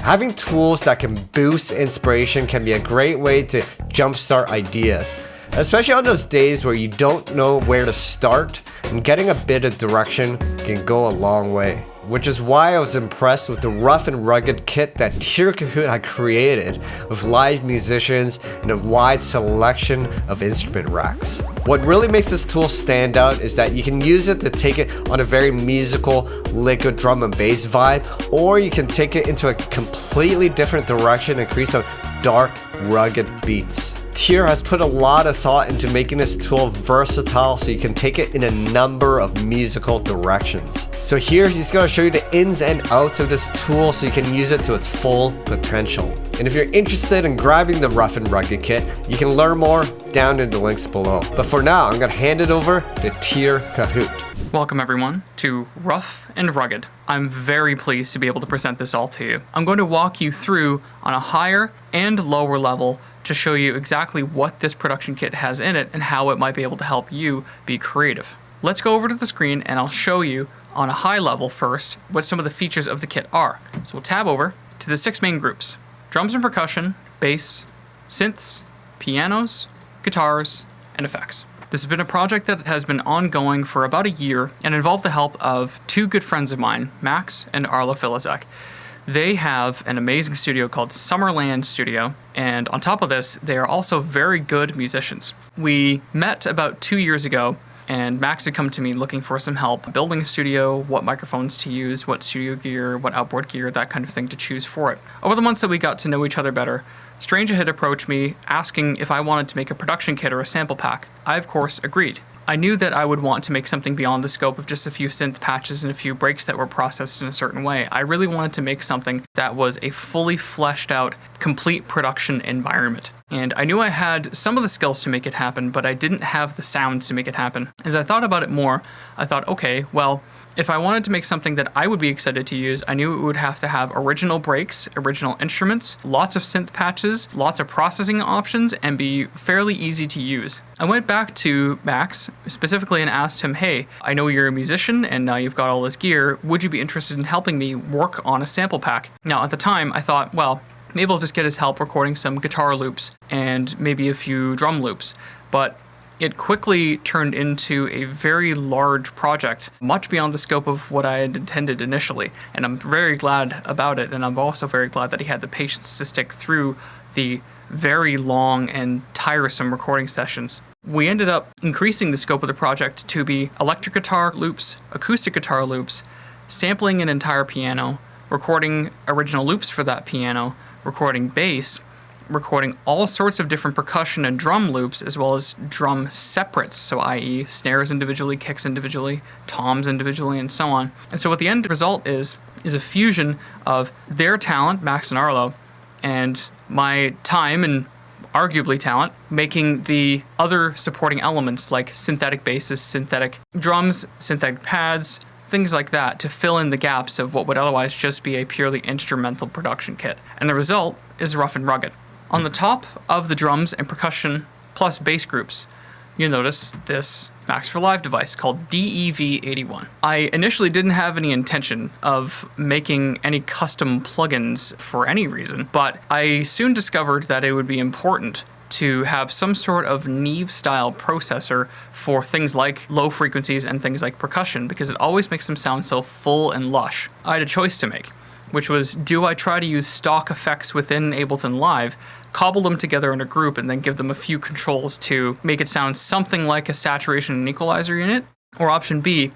Having tools that can boost inspiration can be a great way to jumpstart ideas, especially on those days where you don't know where to start, and getting a bit of direction can go a long way. Which is why I was impressed with the Ruff and Rugged kit that Tier Kahoot had created with live musicians and a wide selection of instrument racks. What really makes this tool stand out is that you can use it to take it on a very musical liquid drum and bass vibe, or you can take it into a completely different direction and create some dark, rugged beats. Tier has put a lot of thought into making this tool versatile so you can take it in a number of musical directions. So here he's going to show you the ins and outs of this tool so you can use it to its full potential. And if you're interested in grabbing the Ruff and Rugged kit, you can learn more down in the links below. But for now, I'm going to hand it over to Tier Kahoot. Welcome everyone to Ruff and Rugged. I'm very pleased to be able to present this all to you. I'm going to walk you through on a higher and lower level to show you exactly what this production kit has in it and how it might be able to help you be creative. Let's go over to the screen and I'll show you on a high level first what some of the features of the kit are. So we'll tab over to the 6 main groups: drums and percussion, bass, synths, pianos, guitars, and effects. This has been a project that has been ongoing for about a year and involved the help of 2 good friends of mine, Max and Arla Filizek. They have an amazing studio called Summerland Studio, and on top of this, they are also very good musicians. We met about 2 years ago, and Max had come to me looking for some help building a studio, what microphones to use, what studio gear, what outboard gear, that kind of thing to choose for it. Over the months that we got to know each other better, Stranger had approached me asking if I wanted to make a production kit or a sample pack. I, of course, agreed. I knew that I would want to make something beyond the scope of just a few synth patches and a few breaks that were processed in a certain way. I really wanted to make something that was a fully fleshed out, complete production environment. And I knew I had some of the skills to make it happen, but I didn't have the sounds to make it happen. As I thought about it more, I thought, okay, well, if I wanted to make something that I would be excited to use, I knew it would have to have original breaks, original instruments, lots of synth patches, lots of processing options, and be fairly easy to use. I went back to Max specifically and asked him, hey, I know you're a musician and now you've got all this gear. Would you be interested in helping me work on a sample pack? Now, at the time, I thought, well, maybe I'll just get his help recording some guitar loops and maybe a few drum loops. But it quickly turned into a very large project, much beyond the scope of what I had intended initially. And I'm very glad about it, and I'm also very glad that he had the patience to stick through the very long and tiresome recording sessions. We ended up increasing the scope of the project to be electric guitar loops, acoustic guitar loops, sampling an entire piano, recording original loops for that piano, recording bass, recording all sorts of different percussion and drum loops, as well as drum separates, so i.e. snares individually, kicks individually, toms individually, and so on. And so what the end result is a fusion of their talent, Max and Arlo, and my time and arguably talent, making the other supporting elements like synthetic basses, synthetic drums, synthetic pads, things like that to fill in the gaps of what would otherwise just be a purely instrumental production kit. And the result is Ruff and Rugged. On the top of the drums and percussion plus bass groups, you'll notice this Max for Live device called DEV81. I initially didn't have any intention of making any custom plugins for any reason, but I soon discovered that it would be important to have some sort of Neve-style processor for things like low frequencies and things like percussion, because it always makes them sound so full and lush. I had a choice to make, which was, do I try to use stock effects within Ableton Live, cobble them together in a group, and then give them a few controls to make it sound something like a saturation and equalizer unit? Or option B,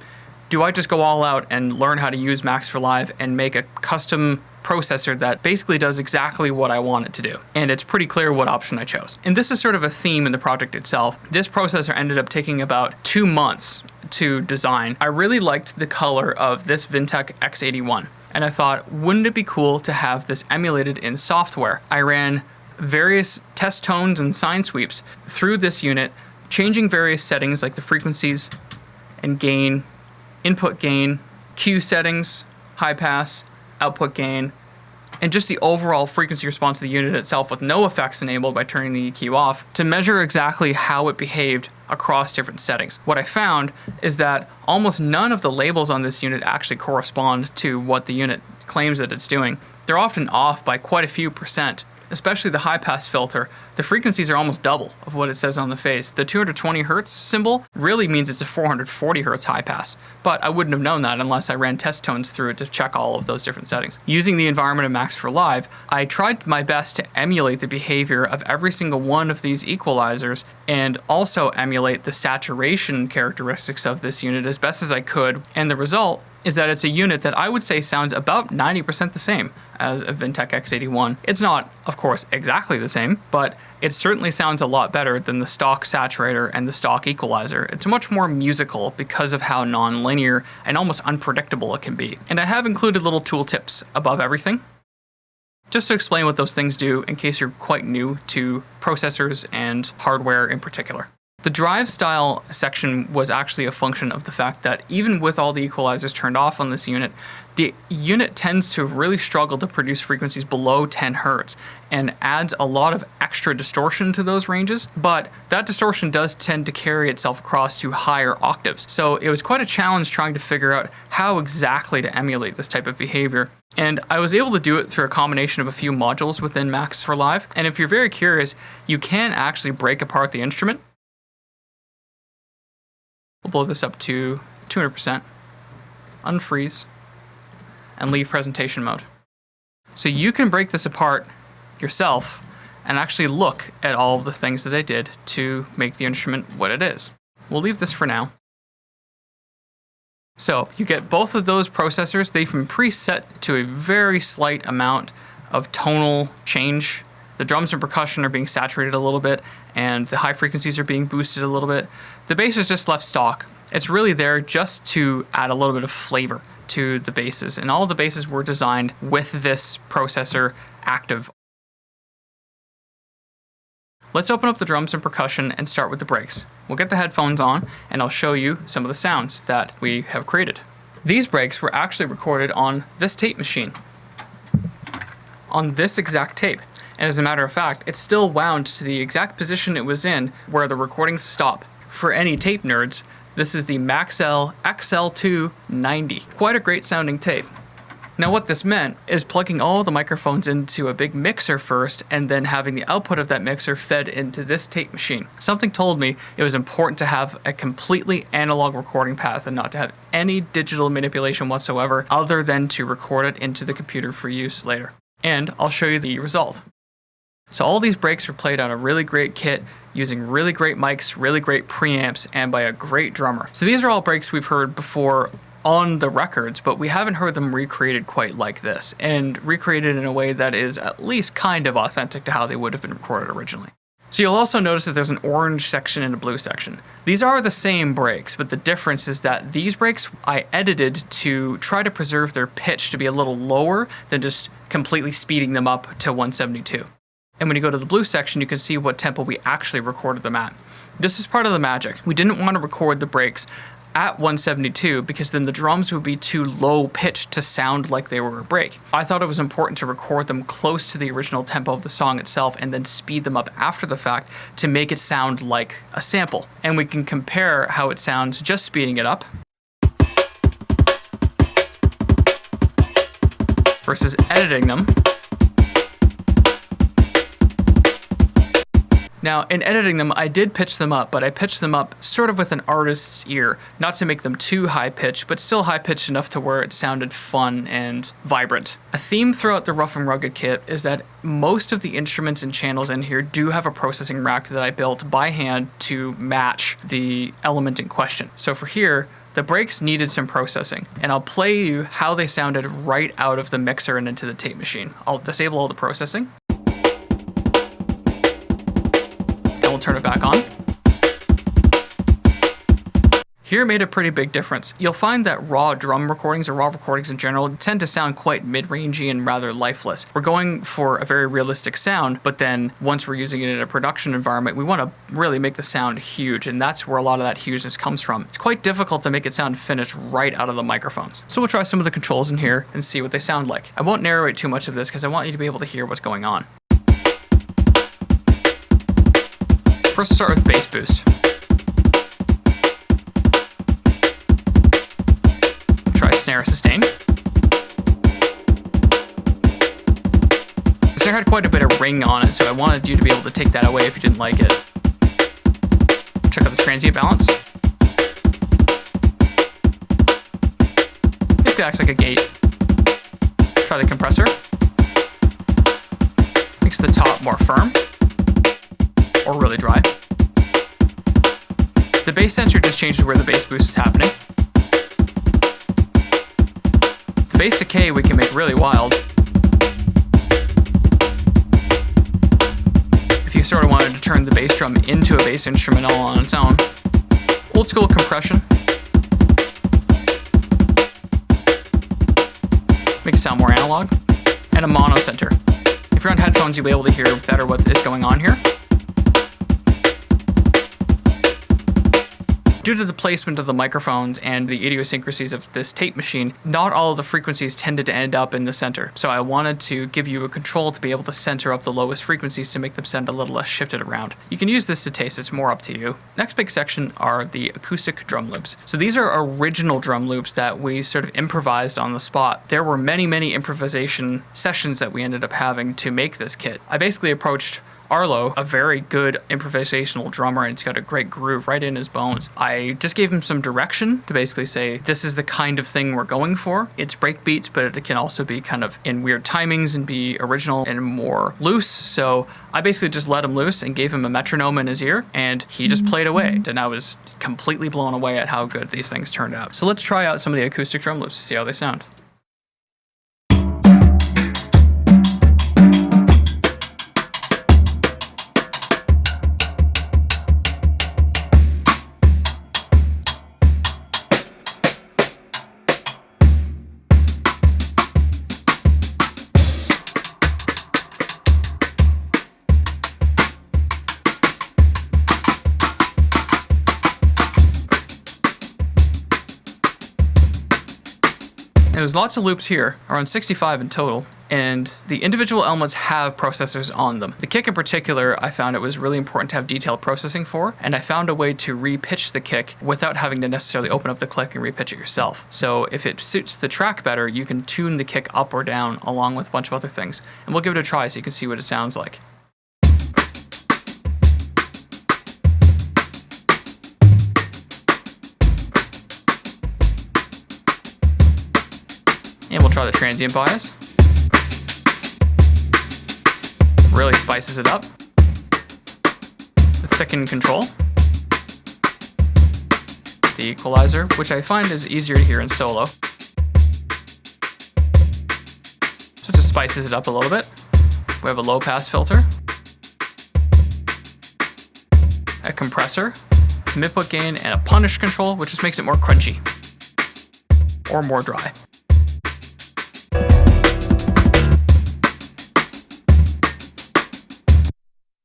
do I just go all out and learn how to use Max for Live and make a custom processor that basically does exactly what I want it to do? And it's pretty clear what option I chose. And this is sort of a theme in the project itself. This processor ended up taking about 2 months to design. I really liked the color of this Vintech X81. And I thought, wouldn't it be cool to have this emulated in software? I ran various test tones and sine sweeps through this unit, changing various settings like the frequencies and gain, input gain, Q settings, high pass, output gain, and just the overall frequency response of the unit itself with no effects enabled by turning the EQ off to measure exactly how it behaved across different settings. What I found is that almost none of the labels on this unit actually correspond to what the unit claims that it's doing. they're often off by quite a few percent. Especially the high-pass filter, the frequencies are almost double of what it says on the face. The 220 Hz symbol really means it's a 440 Hz high-pass, but I wouldn't have known that unless I ran test tones through it to check all of those different settings. Using the environment of Max for Live, I tried my best to emulate the behavior of every single one of these equalizers and also emulate the saturation characteristics of this unit as best as I could, and the result is that it's a unit that I would say sounds about 90% the same as a Vintech X81. It's not, of course, exactly the same, but it certainly sounds a lot better than the stock saturator and the stock equalizer. It's much more musical because of how non-linear and almost unpredictable it can be. And I have included little tooltips above everything, just to explain what those things do in case you're quite new to processors and hardware in particular. The drive style section was actually a function of the fact that even with all the equalizers turned off on this unit, the unit tends to really struggle to produce frequencies below 10 Hz and adds a lot of extra distortion to those ranges, but that distortion does tend to carry itself across to higher octaves. So it was quite a challenge trying to figure out how exactly to emulate this type of behavior. And I was able to do it through a combination of a few modules within Max for Live. And if you're very curious, you can actually break apart the instrument. We'll blow this up to 200%, unfreeze, and leave presentation mode. So you can break this apart yourself and actually look at all of the things that I did to make the instrument what it is. We'll leave this for now. So you get both of those processors. They've been preset to a very slight amount of tonal change. The drums and percussion are being saturated a little bit, and the high frequencies are being boosted a little bit. The bass is just left stock. It's really there just to add a little bit of flavor to the basses, and all of the basses were designed with this processor active. Let's open up the drums and percussion and start with the breaks. We'll get the headphones on, and I'll show you some of the sounds that we have created. These breaks were actually recorded on this tape machine, on this exact tape. And as a matter of fact, it's still wound to the exact position it was in where the recordings stop. For any tape nerds, this is the Maxell XL2 90. Quite a great sounding tape. Now what this meant is plugging all the microphones into a big mixer first and then having the output of that mixer fed into this tape machine. Something told me it was important to have a completely analog recording path and not to have any digital manipulation whatsoever other than to record it into the computer for use later. And I'll show you the result. So all these breaks were played on a really great kit using really great mics, really great preamps, and by a great drummer. So these are all breaks we've heard before on the records, but we haven't heard them recreated quite like this, and recreated in a way that is at least kind of authentic to how they would have been recorded originally. So you'll also notice that there's an orange section and a blue section. These are the same breaks, but the difference is that these breaks I edited to try to preserve their pitch to be a little lower than just completely speeding them up to 172. And when you go to the blue section, you can see what tempo we actually recorded them at. This is part of the magic. We didn't want to record the breaks at 172 because then the drums would be too low pitched to sound like they were a break. I thought it was important to record them close to the original tempo of the song itself and then speed them up after the fact to make it sound like a sample. And we can compare how it sounds just speeding it up versus editing them. Now, in editing them, I did pitch them up, but I pitched them up sort of with an artist's ear, not to make them too high-pitched, but still high-pitched enough to where it sounded fun and vibrant. A theme throughout the Ruff and Rugged kit is that most of the instruments and channels in here do have a processing rack that I built by hand to match the element in question. So for here, the breaks needed some processing, and I'll play you how they sounded right out of the mixer and into the tape machine. I'll disable all the processing. We'll turn it back on. Here made a pretty big difference. You'll find that raw drum recordings or raw recordings in general tend to sound quite mid-rangey and rather lifeless. We're going for a very realistic sound, but then once we're using it in a production environment, we want to really make the sound huge, and that's where a lot of that hugeness comes from. It's quite difficult to make it sound finished right out of the microphones. So we'll try some of the controls in here and see what they sound like. I won't narrate too much of this because I want you to be able to hear what's going on. First, we'll start with bass boost. Try snare sustain. snare had quite a bit of ring on it, so I wanted you to be able to take that away if you didn't like it. Check out the transient balance. Basically acts like a gate. Try the compressor. Makes the top more firm, or really dry. The bass sensor just changes where the bass boost is happening. The bass decay we can make really wild. If you sort of wanted to turn the bass drum into a bass instrument all on its own. Old school compression. Make it sound more analog. And a mono center. If you're on headphones, you'll be able to hear better what is going on here. Due to the placement of the microphones and the idiosyncrasies of this tape machine, not all of the frequencies tended to end up in the center. So I wanted to give you a control to be able to center up the lowest frequencies to make them sound a little less shifted around. You can use this to taste, it's more up to you. Next big section are the acoustic drum loops. So these are original drum loops that we sort of improvised on the spot. There were many improvisation sessions that we ended up having to make this kit. I basically approached Arlo, a very good improvisational drummer, and he's got a great groove right in his bones. I just gave him some direction to basically say, this is the kind of thing we're going for. It's break beats, but it can also be kind of in weird timings and be original and more loose. So I basically just let him loose and gave him a metronome in his ear, and he just played away. And I was completely blown away at how good these things turned out. So let's try out some of the acoustic drum loops to see how they sound. And there's lots of loops here, around 65 in total, and the individual elements have processors on them. The kick in particular, I found it was really important to have detailed processing for, and I found a way to repitch the kick without having to necessarily open up the click and repitch it yourself. So if it suits the track better, you can tune the kick up or down along with a bunch of other things. And we'll give it a try so you can see what it sounds like. And we'll try the transient bias. Really spices it up. The thicken control. The equalizer, which I find is easier to hear in solo. So it just spices it up a little bit. We have a low pass filter. A compressor, some input gain, and a punish control, which just makes it more crunchy. Or more dry.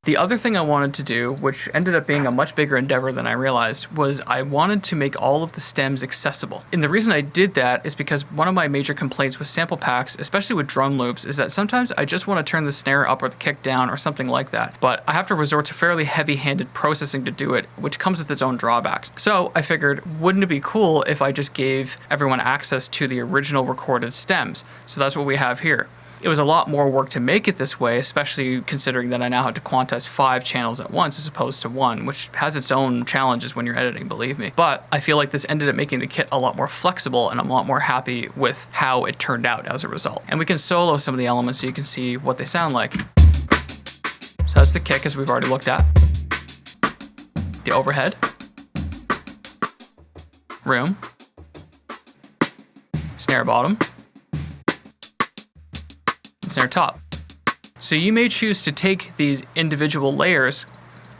The other thing I wanted to do, which ended up being a much bigger endeavor than I realized, was I wanted to make all of the stems accessible. And the reason I did that is because one of my major complaints with sample packs, especially with drum loops, is that sometimes I just want to turn the snare up or the kick down or something like that. But I have to resort to fairly heavy-handed processing to do it, which comes with its own drawbacks. So I figured, wouldn't it be cool if I just gave everyone access to the original recorded stems? So that's what we have here. It was a lot more work to make it this way, especially considering that I now have to quantize 5 channels at once as opposed to 1, which has its own challenges when you're editing, believe me. But I feel like this ended up making the kit a lot more flexible, and I'm a lot more happy with how it turned out as a result. And we can solo some of the elements so you can see what they sound like. So that's the kick, as we've already looked at. The overhead. Room. Snare bottom. Snare top. So you may choose to take these individual layers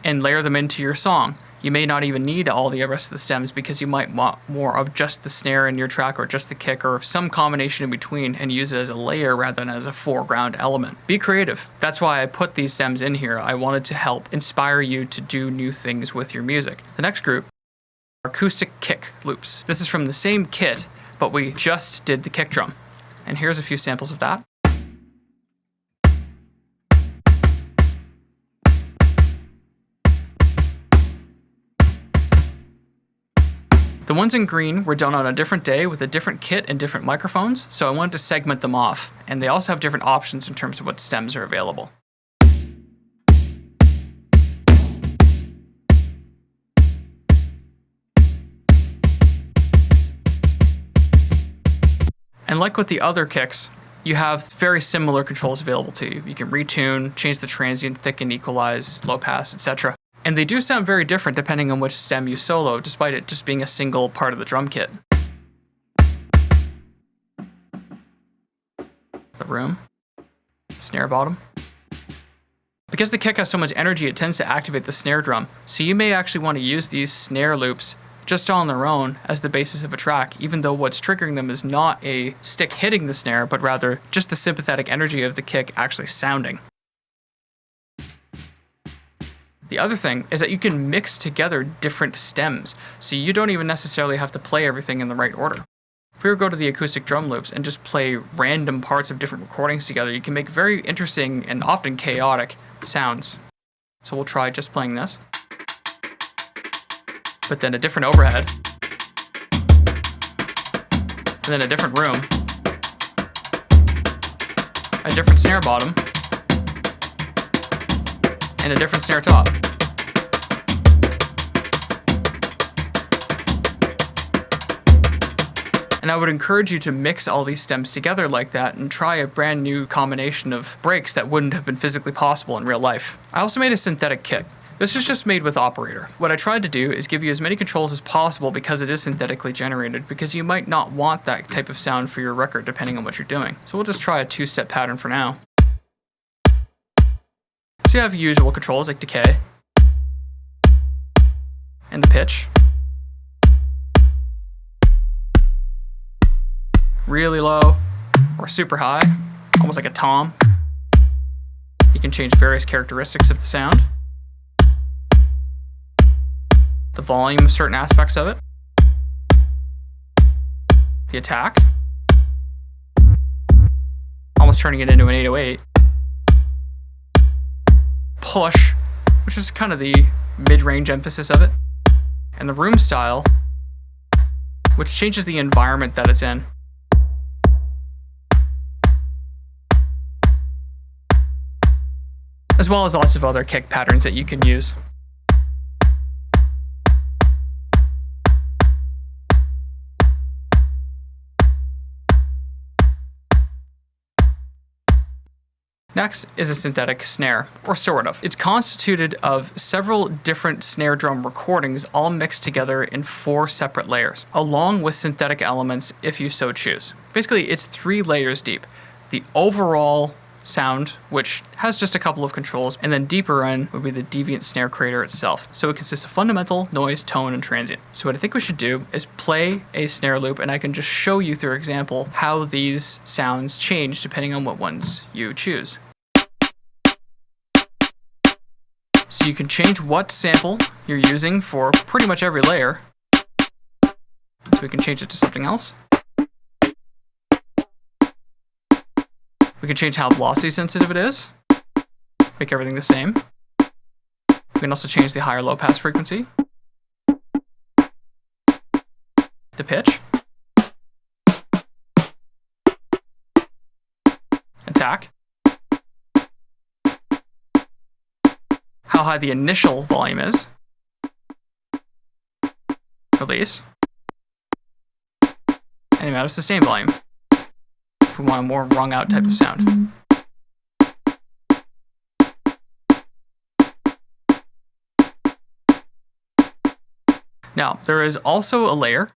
and layer them into your song. You may not even need all the rest of the stems because you might want more of just the snare in your track or just the kick or some combination in between and use it as a layer rather than as a foreground element. Be creative. That's why I put these stems in here. I wanted to help inspire you to do new things with your music. The next group are acoustic kick loops. This is from the same kit, but we just did the kick drum. And here's a few samples of that. The ones in green were done on a different day with a different kit and different microphones, so I wanted to segment them off, and they also have different options in terms of what stems are available. And like with the other kicks, you have very similar controls available to you. You can retune, change the transient, thicken, equalize, low pass, etc. And they do sound very different depending on which stem you solo, despite it just being a single part of the drum kit. The room, snare bottom. Because the kick has so much energy, it tends to activate the snare drum, so you may actually want to use these snare loops just on their own as the basis of a track, even though what's triggering them is not a stick hitting the snare, but rather just the sympathetic energy of the kick actually sounding. The other thing is that you can mix together different stems, so you don't even necessarily have to play everything in the right order. If we were to go to the acoustic drum loops and just play random parts of different recordings together, you can make very interesting and often chaotic sounds. So we'll try just playing this, but then a different overhead, and then a different room, a different snare bottom, and a different snare top. And I would encourage you to mix all these stems together like that and try a brand new combination of breaks that wouldn't have been physically possible in real life. I also made a synthetic kit. This is just made with Operator. What I tried to do is give you as many controls as possible because it is synthetically generated, because you might not want that type of sound for your record depending on what you're doing. So we'll just try a two-step pattern for now. So you have usual controls like decay and the pitch. Really low or super high, almost like a tom. You can change various characteristics of the sound, the volume of certain aspects of it, the attack, almost turning it into an 808, push, which is kind of the mid-range emphasis of it, and the room style, which changes the environment that it's in. As well as lots of other kick patterns that you can use. Next is a synthetic snare, or sort of. It's constituted of several different snare drum recordings all mixed together in 4 separate layers, along with synthetic elements if you so choose. Basically, it's 3 layers deep. The overall sound, which has just a couple of controls, and then deeper in would be the deviant snare creator itself. So it consists of fundamental, noise, tone, and transient. So what I think we should do is play a snare loop, and I can just show you through example how these sounds change depending on what ones you choose. So you can change what sample you're using for pretty much every layer. So we can change it to something else. We can change how velocity sensitive it is, make everything the same. We can also change the high or low pass frequency, the pitch, attack, how high the initial volume is, release, and the amount of sustained volume, if we want a more wrung out type of sound. Now, there is also a layer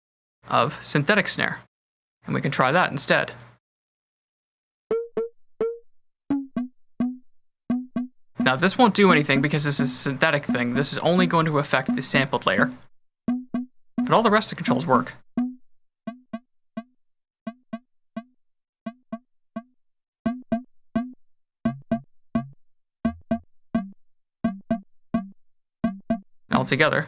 of synthetic snare, and we can try that instead. Now, this won't do anything because this is a synthetic thing. This is only going to affect the sampled layer, but all the rest of the controls work. All together.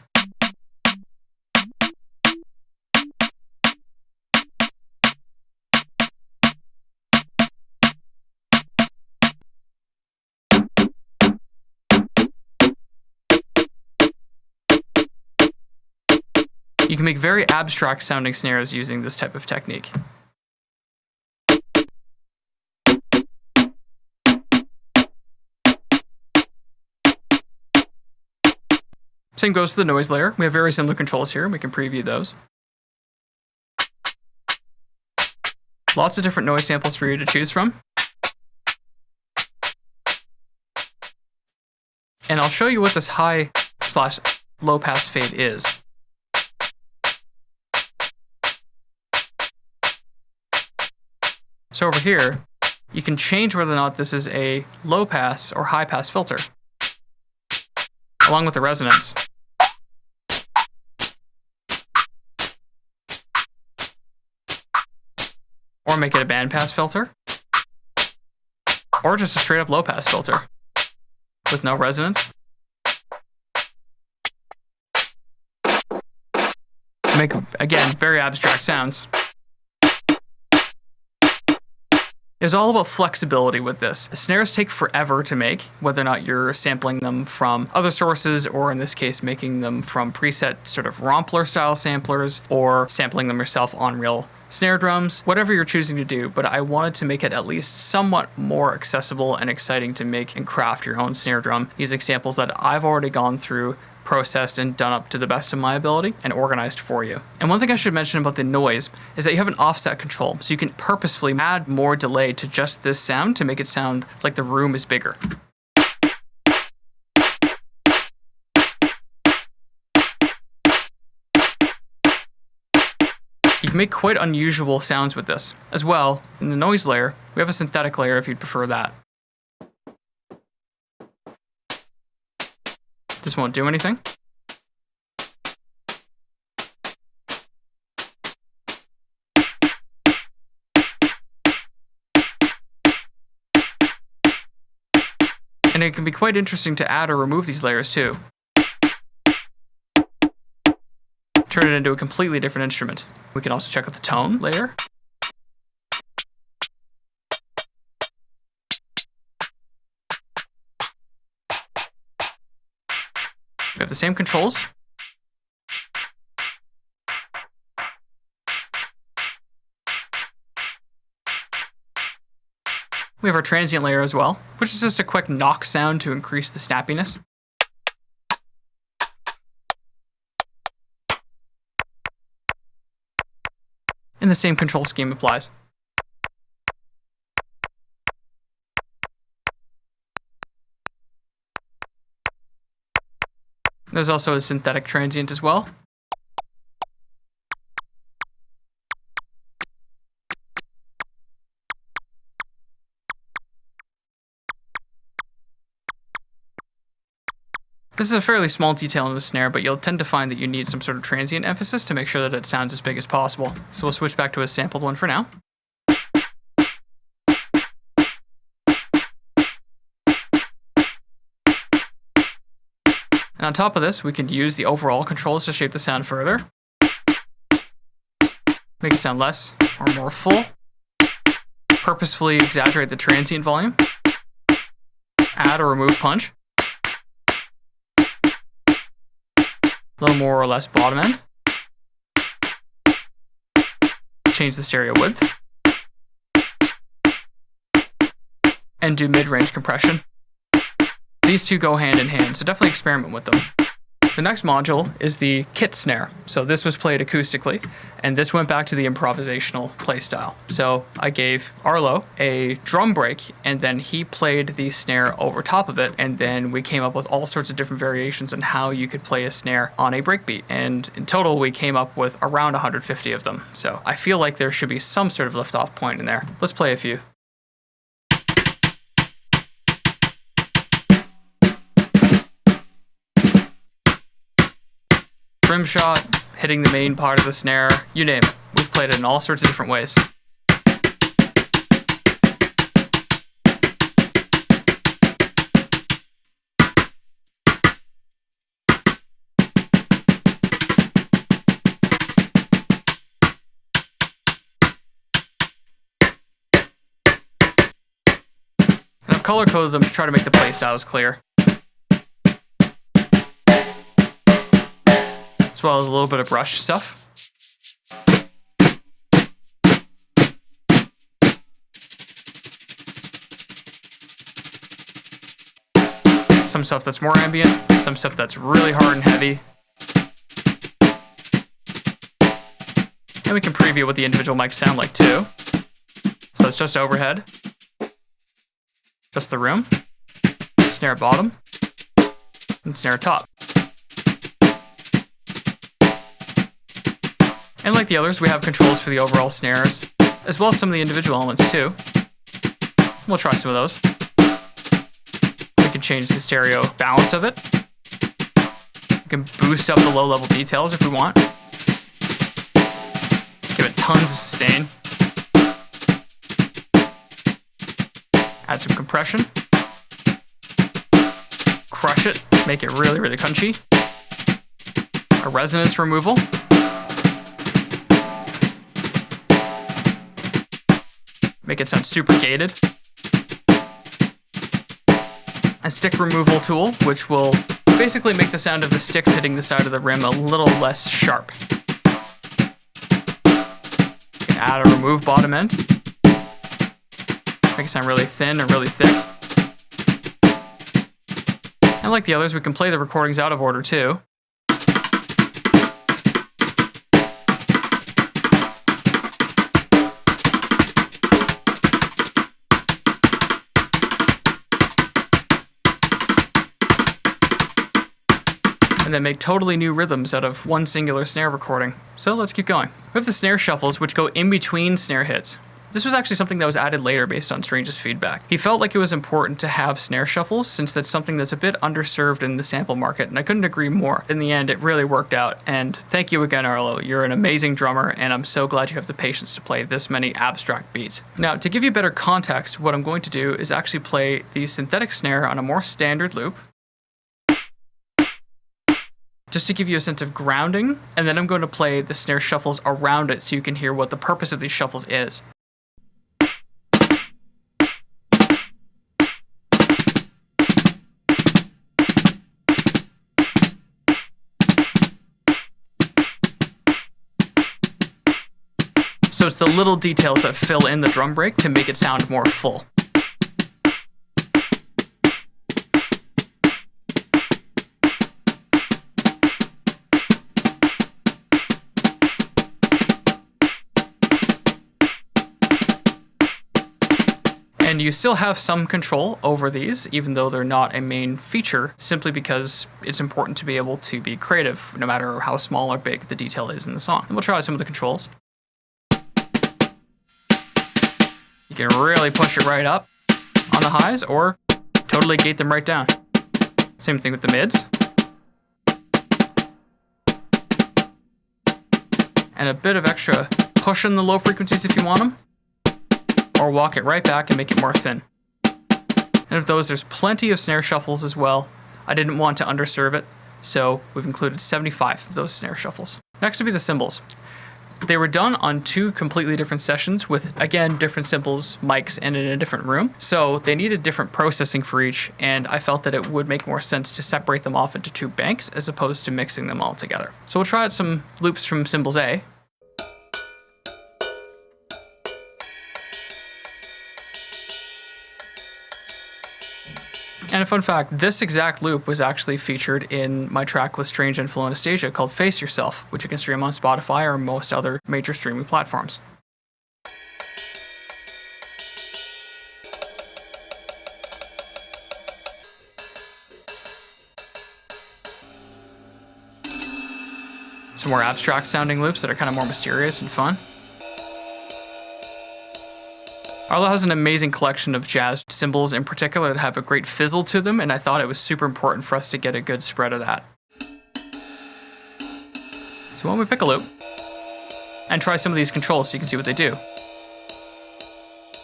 You can make very abstract sounding snares using this type of technique. Same goes to the noise layer. We have very similar controls here. We can preview those. Lots of different noise samples for you to choose from. And I'll show you what this high/low pass fade is. So over here, you can change whether or not this is a low pass or high pass filter, along with the resonance. Or make it a bandpass filter, or just a straight up low pass filter with no resonance. Make, again, very abstract sounds. It's all about flexibility with this. Snares take forever to make, whether or not you're sampling them from other sources, or in this case, making them from preset sort of Rompler style samplers, or sampling them yourself on real snare drums, whatever you're choosing to do. But I wanted to make it at least somewhat more accessible and exciting to make and craft your own snare drum using samples that I've already gone through, processed, and done up to the best of my ability and organized for you. And one thing I should mention about the noise is that you have an offset control, so you can purposefully add more delay to just this sound to make it sound like the room is bigger. You can make quite unusual sounds with this. As well, in the noise layer, we have a synthetic layer if you'd prefer that. This won't do anything. And it can be quite interesting to add or remove these layers too. Turn it into a completely different instrument. We can also check out the tone layer. We have the same controls. We have our transient layer as well, which is just a quick knock sound to increase the snappiness. And the same control scheme applies. There's also a synthetic transient as well. This is a fairly small detail in the snare, but you'll tend to find that you need some sort of transient emphasis to make sure that it sounds as big as possible. So we'll switch back to a sampled one for now. And on top of this, we can use the overall controls to shape the sound further. Make it sound less or more full. Purposefully exaggerate the transient volume. Add or remove punch. A little more or less bottom end. Change the stereo width. And do mid-range compression. These two go hand in hand, so definitely experiment with them. The next module is the kit snare. So this was played acoustically, and this went back to the improvisational playstyle. So I gave Arlo a drum break, and then he played the snare over top of it, and then we came up with all sorts of different variations on how you could play a snare on a breakbeat. And in total, we came up with around 150 of them. So I feel like there should be some sort of liftoff point in there. Let's play a few. Rim shot, hitting the main part of the snare, you name it. We've played it in all sorts of different ways. And I've color-coded them to try to make the playstyles clear. So well as a little bit of brush stuff. Some stuff that's more ambient, some stuff that's really hard and heavy. And we can preview what the individual mics sound like too. So it's just overhead, just the room, snare bottom, and snare top. And like the others, we have controls for the overall snares, as well as some of the individual elements too. We'll try some of those. We can change the stereo balance of it. We can boost up the low-level details if we want. Give it tons of sustain. Add some compression. Crush it, make it really, really crunchy. A resonance removal. Make it sound super gated. A stick removal tool, which will basically make the sound of the sticks hitting the side of the rim a little less sharp. You can add or remove bottom end. Make it sound really thin or really thick. And like the others, we can play the recordings out of order too. And then make totally new rhythms out of one singular snare recording. So let's keep going. We have the snare shuffles, which go in between snare hits. This was actually something that was added later based on Strange's feedback. He felt like it was important to have snare shuffles since that's something that's a bit underserved in the sample market, and I couldn't agree more. In the end, it really worked out, and thank you again, Arlo. You're an amazing drummer, and I'm so glad you have the patience to play this many abstract beats. Now, to give you better context, what I'm going to do is actually play the synthetic snare on a more standard loop, just to give you a sense of grounding, and then I'm going to play the snare shuffles around it so you can hear what the purpose of these shuffles is. So it's the little details that fill in the drum break to make it sound more full. And you still have some control over these, even though they're not a main feature, simply because it's important to be able to be creative, no matter how small or big the detail is in the song. And we'll try out some of the controls. You can really push it right up on the highs, or totally gate them right down. Same thing with the mids. And a bit of extra push in the low frequencies if you want them. Or walk it right back and make it more thin. And of those, there's plenty of snare shuffles as well. I didn't want to underserve it, so we've included 75 of those snare shuffles. Next would be the cymbals. They were done on two completely different sessions with, again, different cymbals, mics, and in a different room. So they needed different processing for each, and I felt that it would make more sense to separate them off into two banks as opposed to mixing them all together. So we'll try out some loops from cymbals A. And a fun fact, this exact loop was actually featured in my track with Strange and Flow Anastasia called Face Yourself, which you can stream on Spotify or most other major streaming platforms. Some more abstract sounding loops that are kind of more mysterious and fun. Arlo has an amazing collection of jazz cymbals in particular that have a great fizzle to them, and I thought it was super important for us to get a good spread of that. So why don't we pick a loop and try some of these controls so you can see what they do.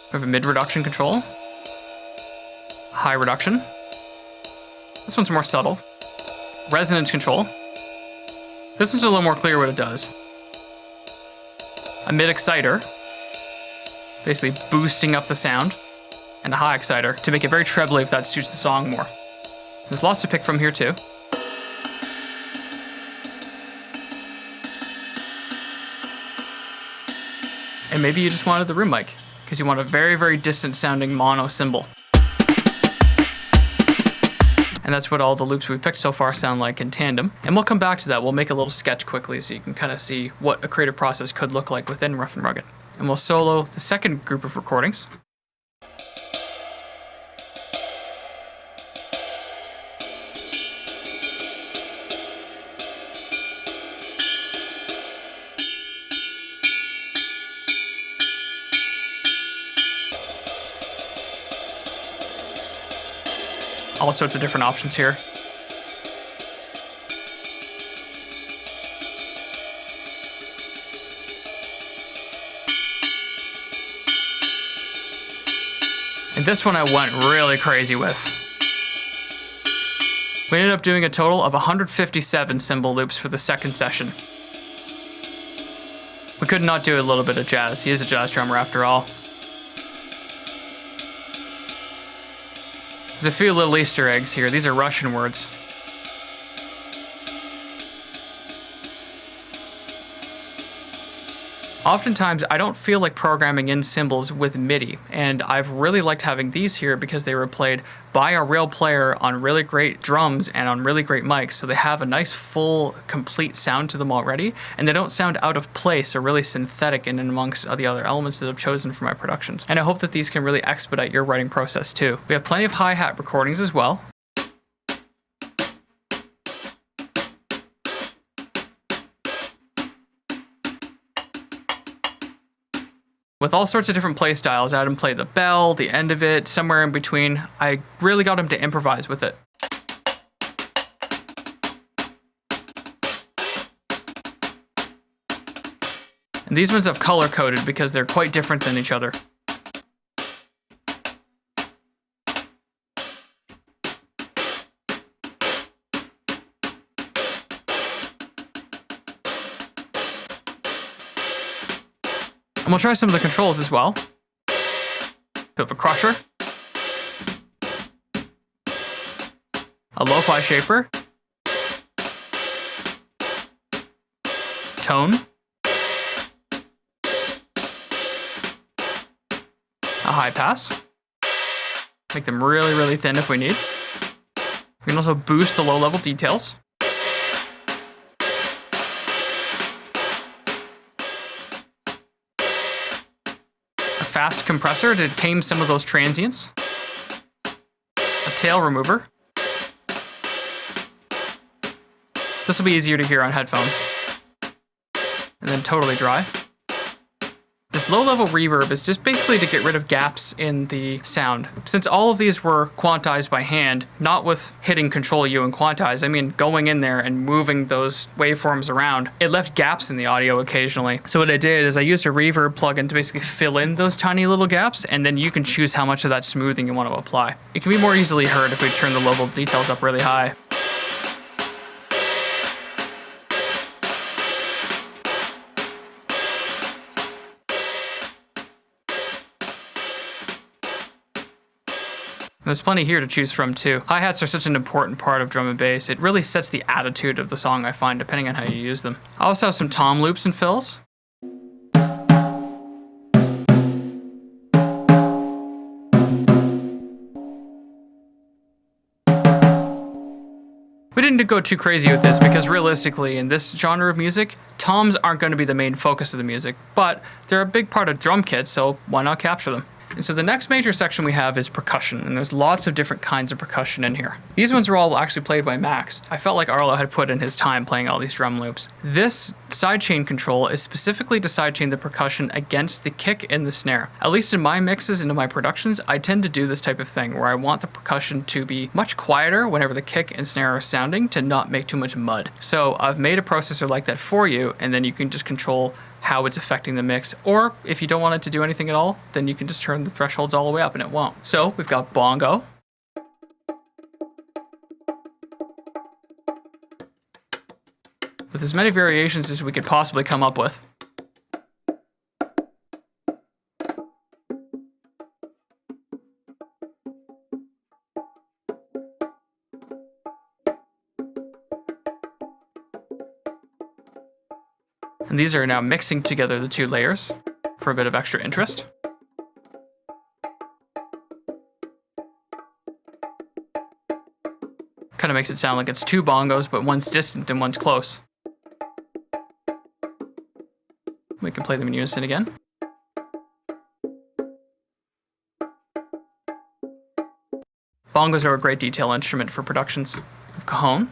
We have a mid reduction control, high reduction. This one's more subtle. Resonance control. This one's a little more clear what it does. A mid exciter, basically boosting up the sound, and a high exciter to make it very trebly if that suits the song more. There's lots to pick from here too. And maybe you just wanted the room mic because you want a very, very distant sounding mono cymbal. And that's what all the loops we've picked so far sound like in tandem. And we'll come back to that. We'll make a little sketch quickly so you can kind of see what a creative process could look like within Ruff and Rugged. And we'll solo the second group of recordings. All sorts of different options here. And this one I went really crazy with. We ended up doing a total of 157 cymbal loops for the second session. We could not do a little bit of jazz. He is a jazz drummer after all. There's a few little Easter eggs here. These are Russian words. Oftentimes, I don't feel like programming in cymbals with MIDI, and I've really liked having these here because they were played by a real player on really great drums and on really great mics, so they have a nice full, complete sound to them already, and they don't sound out of place or really synthetic in and amongst the other elements that I've chosen for my productions. And I hope that these can really expedite your writing process too. We have plenty of hi-hat recordings as well. With all sorts of different play styles. I had him play the bell, the end of it, somewhere in between. I really got him to improvise with it. And these ones I've color coded because they're quite different than each other. And we'll try some of the controls as well. Bit of a crusher. A lo-fi shaper. Tone. A high pass. Make them really, really thin if we need. We can also boost the low-level details. Fast compressor to tame some of those transients. A tail remover. This will be easier to hear on headphones. And then totally dry. This low-level reverb is just basically to get rid of gaps in the sound. Since all of these were quantized by hand, not with hitting Control U and quantize, I mean going in there and moving those waveforms around, it left gaps in the audio occasionally. So what I did is I used a reverb plugin to basically fill in those tiny little gaps, and then you can choose how much of that smoothing you want to apply. It can be more easily heard if we turn the level details up really high. There's plenty here to choose from too. Hi-hats are such an important part of drum and bass. It really sets the attitude of the song, I find, depending on how you use them. I also have some tom loops and fills. We didn't go too crazy with this because realistically, in this genre of music, toms aren't going to be the main focus of the music, but they're a big part of drum kits, so why not capture them? And so the next major section we have is percussion, and there's lots of different kinds of percussion in here. These ones are all actually played by Max. I felt like Arlo had put in his time playing all these drum loops. This sidechain control is specifically to sidechain the percussion against the kick and the snare. At least in my mixes and in my productions, I tend to do this type of thing where I want the percussion to be much quieter whenever the kick and snare are sounding to not make too much mud. So I've made a processor like that for you, and then you can just control how it's affecting the mix, or if you don't want it to do anything at all, then you can just turn the thresholds all the way up and it won't. So we've got bongo, with as many variations as we could possibly come up with. And these are now mixing together the two layers. for a bit of extra interest. Kind of makes it sound like it's two bongos, but one's distant and one's close. We can play them in unison again. Bongos are a great detail instrument for productions of cajon.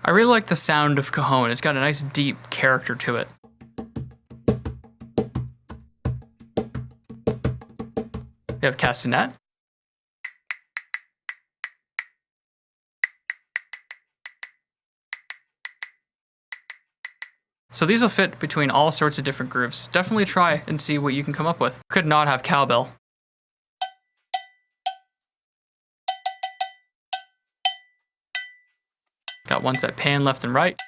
I really like the sound of cajon. It's got a nice deep character to it. We have castanet. So these will fit between all sorts of different grooves. Definitely try and see what you can come up with. Could not have cowbell. Got ones that pan left and right.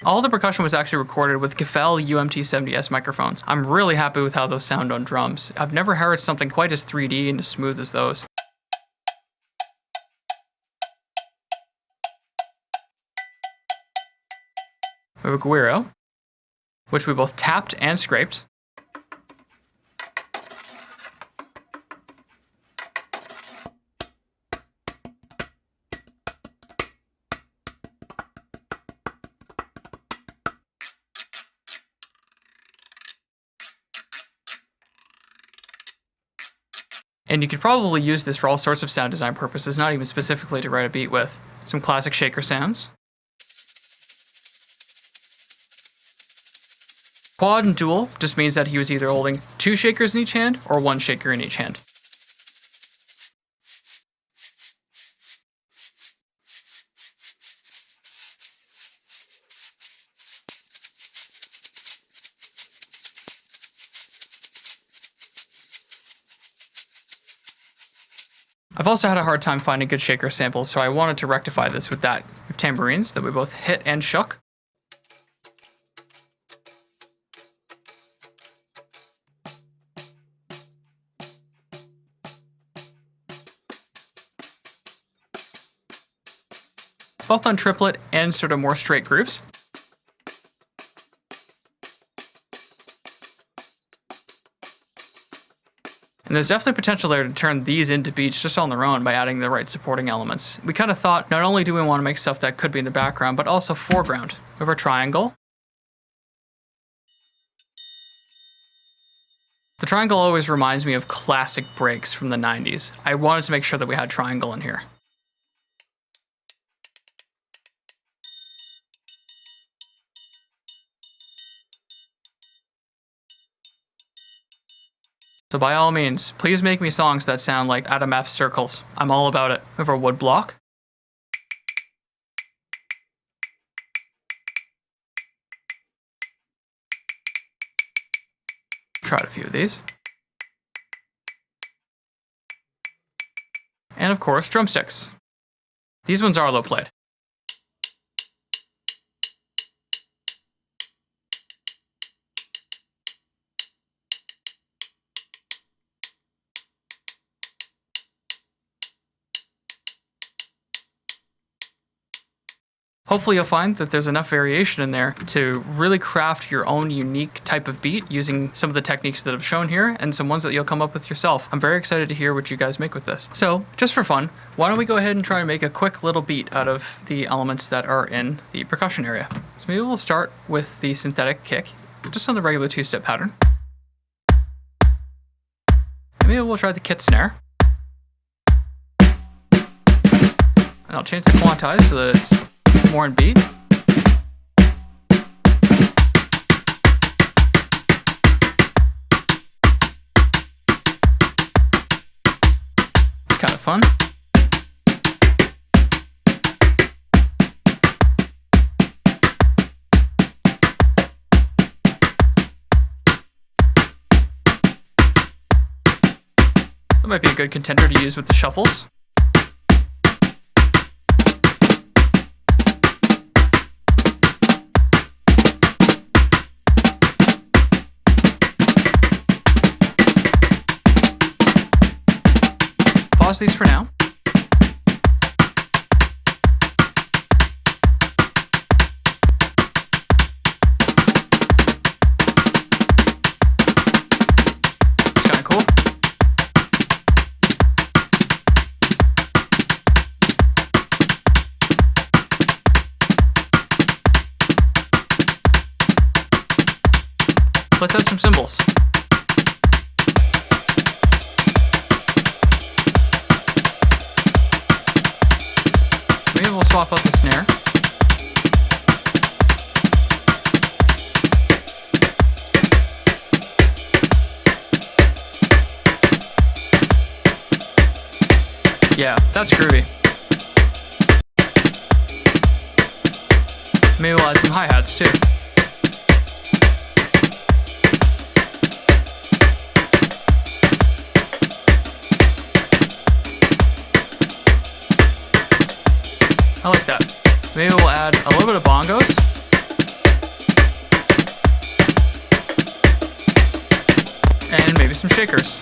All the percussion was actually recorded with Gefell UMT-70S microphones. I'm really happy with how those sound on drums. I've never heard something quite as 3D and as smooth as those. We have a guiro, which we both tapped and scraped. And you could probably use this for all sorts of sound design purposes, not even specifically to write a beat with. Some classic shaker sounds. Quad and dual just means that he was either holding two shakers in each hand or one shaker in each hand. I've also had a hard time finding good shaker samples, so I wanted to rectify this with that. With tambourines that we both hit and shook. Both on triplet and sort of more straight grooves. And there's definitely potential there to turn these into beats just on their own by adding the right supporting elements. We kind of thought, not only do we want to make stuff that could be in the background, but also foreground. We have our triangle. The triangle always reminds me of classic breaks from the 90s. I wanted to make sure that we had triangle in here. So by all means, please make me songs that sound like Adam F. Circles. I'm all about it. We have our wood block. Tried a few of these. And of course, drumsticks. These ones are low played. Hopefully you'll find that there's enough variation in there to really craft your own unique type of beat using some of the techniques that I've shown here and some ones that you'll come up with yourself. I'm very excited to hear what you guys make with this. So, just for fun, why don't we go ahead and try and make a quick little beat out of the elements that are in the percussion area. So maybe we'll start with the synthetic kick, just on the regular two-step pattern. And maybe we'll try the kit snare. And I'll change the quantize so that it's more in beat. It's kind of fun. That might be a good contender to use with the shuffles. Pause these for now. Let's add some cymbals. Maybe we'll swap out the snare. Yeah, that's groovy. Maybe we'll add some hi-hats too. I like that. Maybe we'll add a little bit of bongos. And maybe some shakers.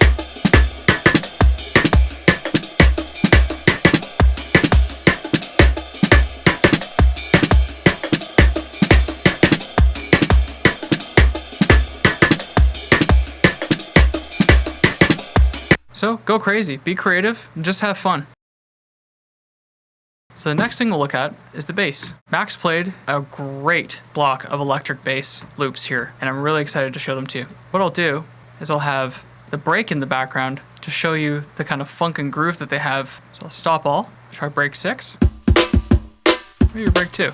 So go crazy, be creative, and just have fun. So the next thing we'll look at is the bass. Max played a great block of electric bass loops here, and I'm really excited to show them to you. What I'll do is I'll have the break in the background to show you the kind of funk and groove that they have. So I'll stop all, try break 6, maybe break 2.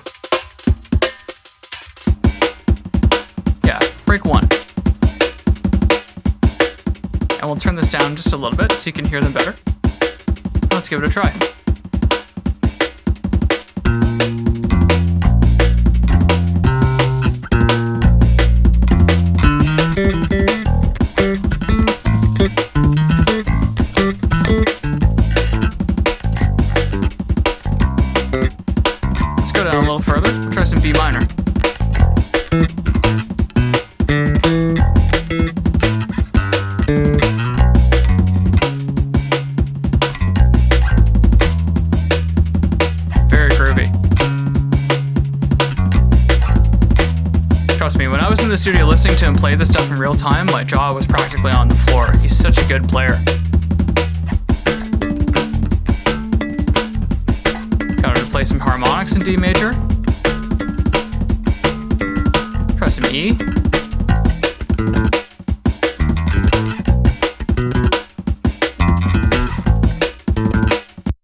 Yeah, break 1. And we'll turn this down just a little bit so you can hear them better. Let's give it a try. Let's go down a little further. We'll try some B minor. Trust me, when I was in the studio listening to him play this stuff in real time, my jaw was practically on the floor. He's such a good player. Gotta play some harmonics in D major. Try some E.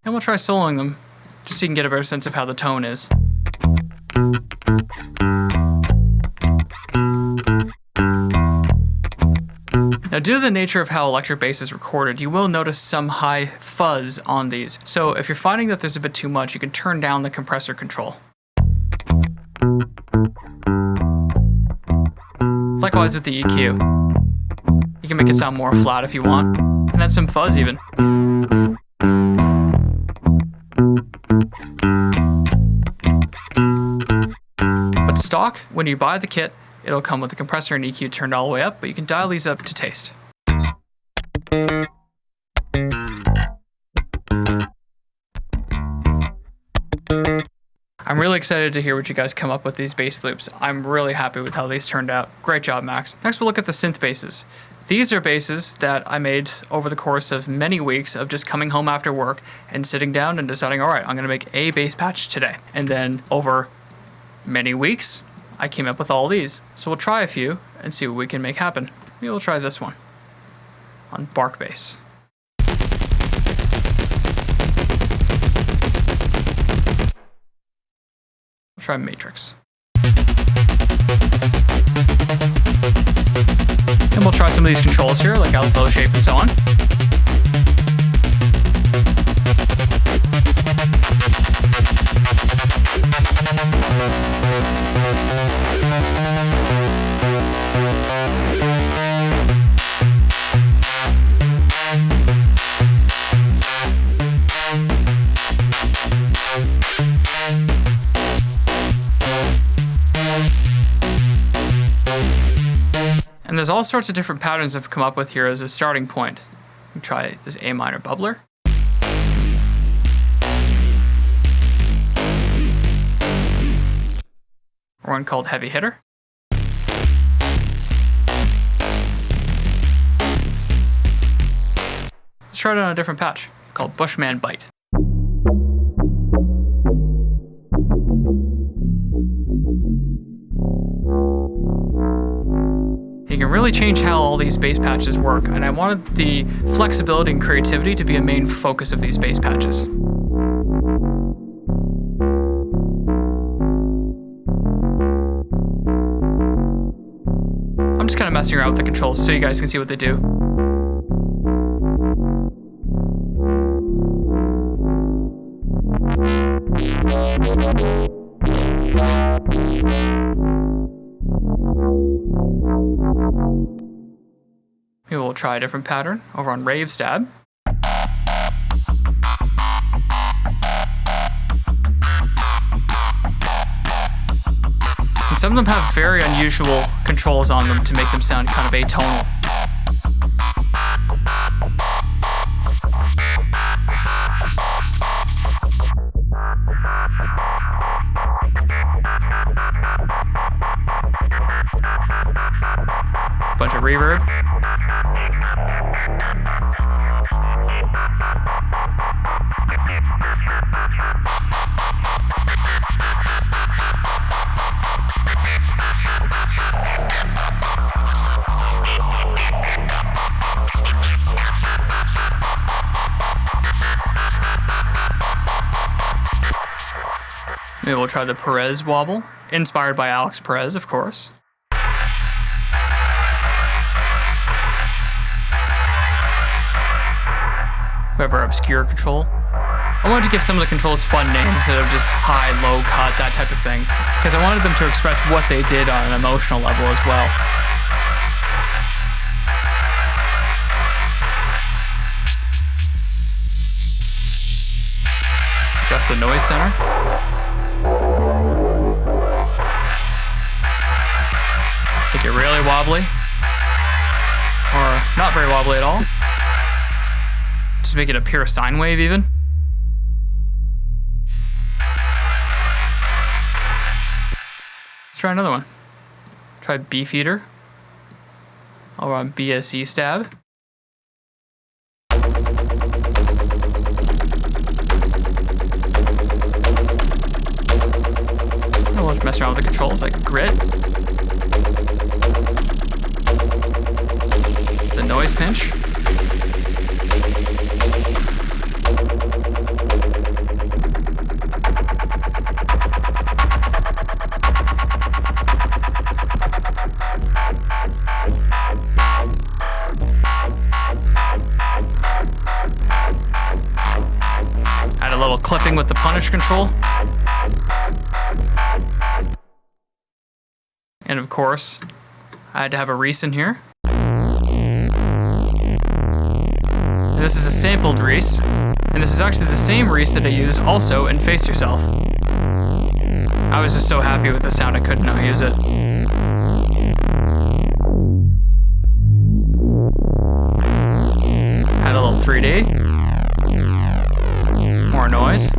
And we'll try soloing them, just so you can get a better sense of how the tone is. Now, due to the nature of how electric bass is recorded, you will notice some high fuzz on these. So if you're finding that there's a bit too much, you can turn down the compressor control. Likewise with the EQ. You can make it sound more flat if you want, and add some fuzz even. But stock, when you buy the kit, it'll come with the compressor and EQ turned all the way up, but you can dial these up to taste. I'm really excited to hear what you guys come up with these bass loops. I'm really happy with how these turned out. Great job, Max. Next, we'll look at the synth basses. These are basses that I made over the course of many weeks of just coming home after work and sitting down and deciding, all right, I'm gonna make a bass patch today. And then over many weeks, I came up with all these. So we'll try a few and see what we can make happen. Maybe we'll try this one on bark bass. We'll try matrix. And we'll try some of these controls here, like alto shape and so on. And there's all sorts of different patterns I've come up with here as a starting point. Let me try this A minor bubbler. Or one called Heavy Hitter. Let's try it on a different patch called Bushman Bite. You can really change how all these bass patches work, and I wanted the flexibility and creativity to be a main focus of these bass patches. I'm just kind of messing around with the controls so you guys can see what they do. Maybe we'll try a different pattern over on Rave Stab. And some of them have very unusual controls on them to make them sound kind of atonal. Bunch of reverb. Maybe we'll try the Perez wobble, inspired by Alex Perez, of course. We have our obscure control. I wanted to give some of the controls fun names instead of just high, low cut, that type of thing, because I wanted them to express what they did on an emotional level as well. Adjust the noise center. Make it really wobbly, or not very wobbly at all. Just make it a pure sine wave even. Let's try another one. Try Beefeater over on BSE Stab. We'll just mess around with the controls like Grit. The noise pinch. Add a little clipping with the punish control. And of course, I had to have a Reese in here. And this is a sampled Reese. And this is actually the same Reese that I use also in Face Yourself. I was just so happy with the sound I couldn't not use it. Add a little 3D. More noise.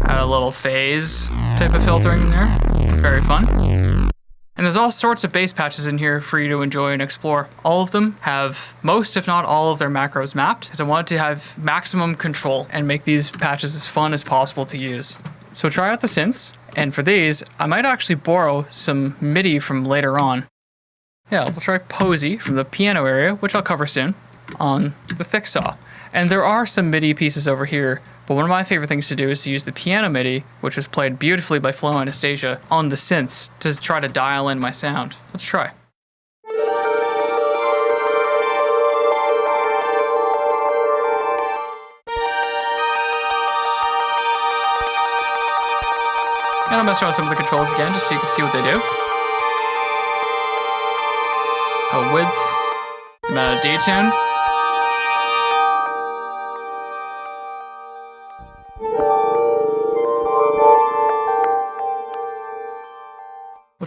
Add a little phase type of filtering in there. Very fun. And there's all sorts of bass patches in here for you to enjoy and explore. All of them have most, if not all, of their macros mapped, because I wanted to have maximum control and make these patches as fun as possible to use. So try out the synths, and for these, I might actually borrow some MIDI from later on. Yeah, we'll try Posey from the piano area, which I'll cover soon, on the thick saw. And there are some MIDI pieces over here, but one of my favorite things to do is to use the piano MIDI, which was played beautifully by Flo Anastasia, on the synths to try to dial in my sound. Let's try. And I'll mess around with some of the controls again, just so you can see what they do. A width, amount of detune.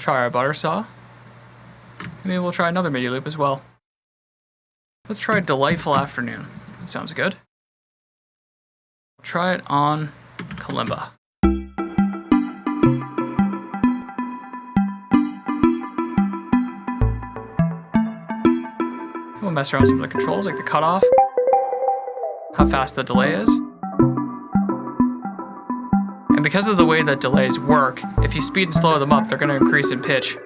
We'll try our butter saw. Maybe we'll try another MIDI loop as well. Let's try Delightful Afternoon. That sounds good. Try it on kalimba. We'll mess around with some of the controls, like the cutoff, how fast the delay is. And because of the way that delays work, if you speed and slow them up, they're going to increase in pitch.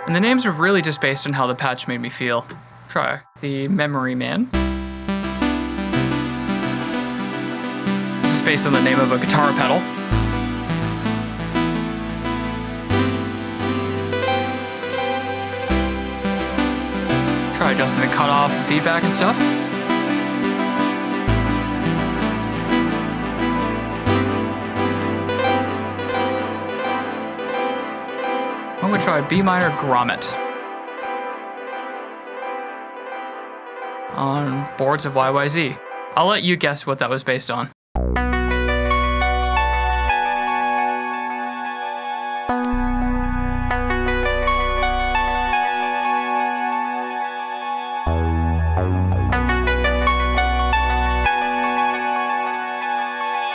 And the names are really just based on how the patch made me feel. Try the Memory Man. This is based on the name of a guitar pedal. Try adjusting the cutoff and feedback and stuff. I'm gonna try B minor grommet on boards of YYZ. I'll let you guess what that was based on.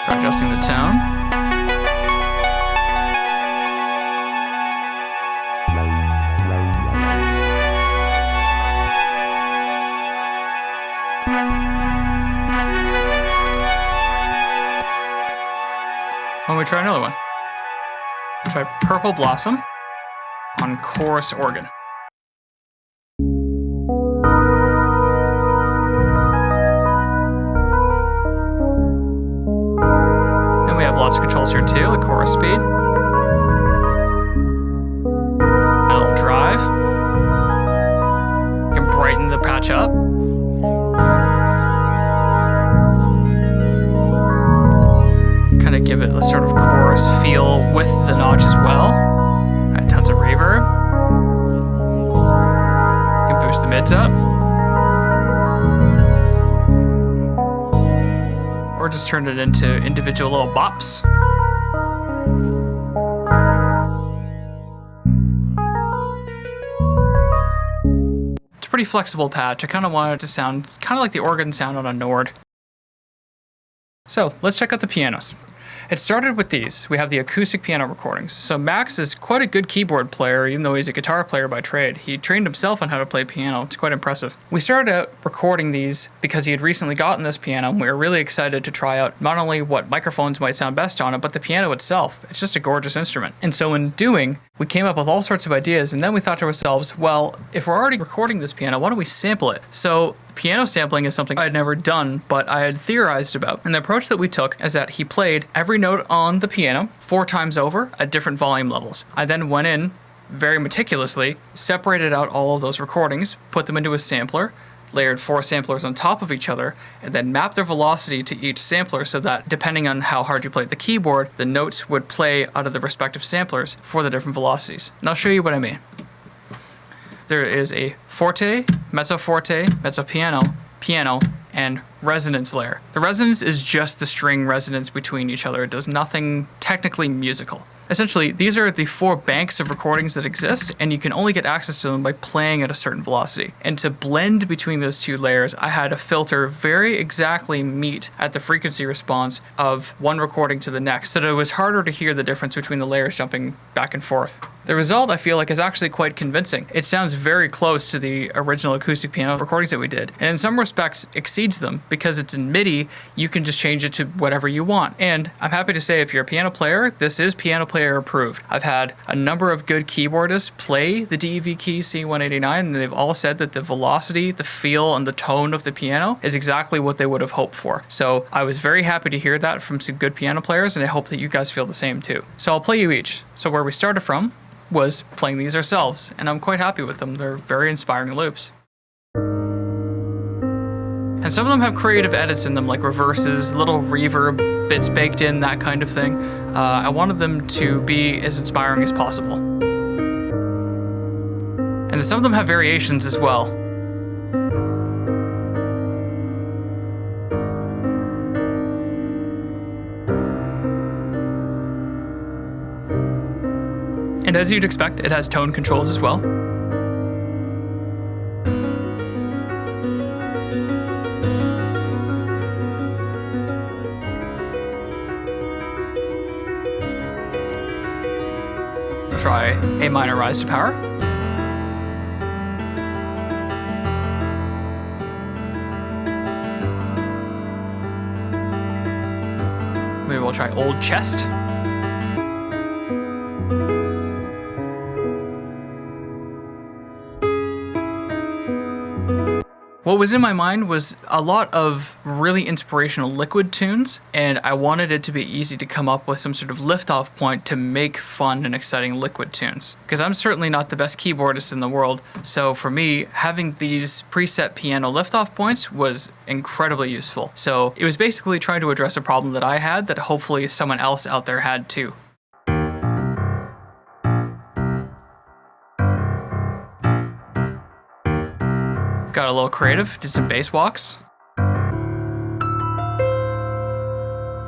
Try adjusting the tone. Why don't we try another one? Try Purple Blossom on chorus organ. And we have lots of controls here too, like chorus speed. Pedal drive. You can brighten the patch up. Kind of give it a sort of chorus feel with the notch as well. Add tons of reverb. You can boost the mids up. Or just turn it into individual little bops. It's a pretty flexible patch. I kind of wanted it to sound kind of like the organ sound on a Nord. So let's check out the pianos. It started with these. We have the acoustic piano recordings. So Max is quite a good keyboard player, even though he's a guitar player by trade. He trained himself on how to play piano. It's quite impressive. We started out recording these because he had recently gotten this piano, and we were really excited to try out not only what microphones might sound best on it, but the piano itself. It's just a gorgeous instrument. And so in doing, we came up with all sorts of ideas, and then we thought to ourselves, well, if we're already recording this piano, why don't we sample it? So piano sampling is something I had never done, but I had theorized about. And the approach that we took is that he played every note on the piano 4 times over at different volume levels. I then went in very meticulously, separated out all of those recordings, put them into a sampler, layered 4 samplers on top of each other, and then mapped their velocity to each sampler so that depending on how hard you played the keyboard, the notes would play out of the respective samplers for the different velocities. And I'll show you what I mean. There is a forte, mezzo piano, piano, and resonance layer. The resonance is just the string resonance between each other. It does nothing technically musical. Essentially, these are the 4 banks of recordings that exist, and you can only get access to them by playing at a certain velocity. And to blend between those 2 layers, I had a filter very exactly meet at the frequency response of one recording to the next, so that it was harder to hear the difference between the layers jumping back and forth. The result, I feel like, is actually quite convincing. It sounds very close to the original acoustic piano recordings that we did, and in some respects exceeds them. Because it's in MIDI, you can just change it to whatever you want. And I'm happy to say, if you're a piano player, this is piano player approved. I've had a number of good keyboardists play the DEV Key C189, and they've all said that the velocity, the feel, and the tone of the piano is exactly what they would have hoped for. So I was very happy to hear that from some good piano players, and I hope that you guys feel the same too. So I'll play you each. So where we started from was playing these ourselves, and I'm quite happy with them. They're very inspiring loops. And some of them have creative edits in them, like reverses, little reverb bits baked in, that kind of thing. I wanted them to be as inspiring as possible. And some of them have variations as well. And as you'd expect, it has tone controls as well. We'll try A minor rise to power. Maybe we'll try old chest. What was in my mind was a lot of really inspirational liquid tunes, and I wanted it to be easy to come up with some sort of liftoff point to make fun and exciting liquid tunes. Because I'm certainly not the best keyboardist in the world, so for me, having these preset piano liftoff points was incredibly useful. So it was basically trying to address a problem that I had that hopefully someone else out there had too. Got a little creative, did some bass walks.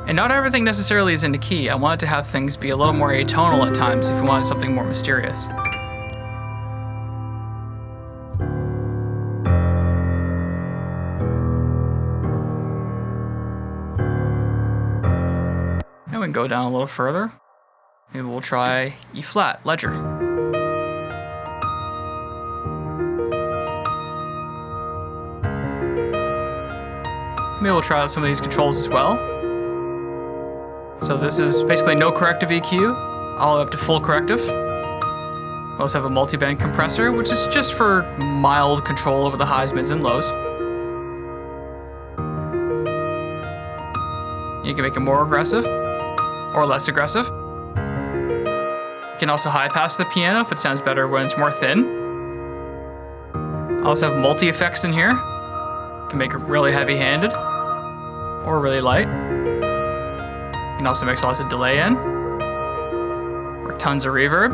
And not everything necessarily is in the key. I wanted to have things be a little more atonal at times if you wanted something more mysterious. And we can go down a little further. Maybe we'll try E flat, ledger. Maybe we'll try out some of these controls as well. So this is basically no corrective EQ, all the way up to full corrective. We also have a multi-band compressor, which is just for mild control over the highs, mids, and lows. You can make it more aggressive or less aggressive. You can also high pass the piano if it sounds better when it's more thin. I also have multi-effects in here. You can make it really heavy-handed or really light. You can also mix lots of delay in or tons of reverb.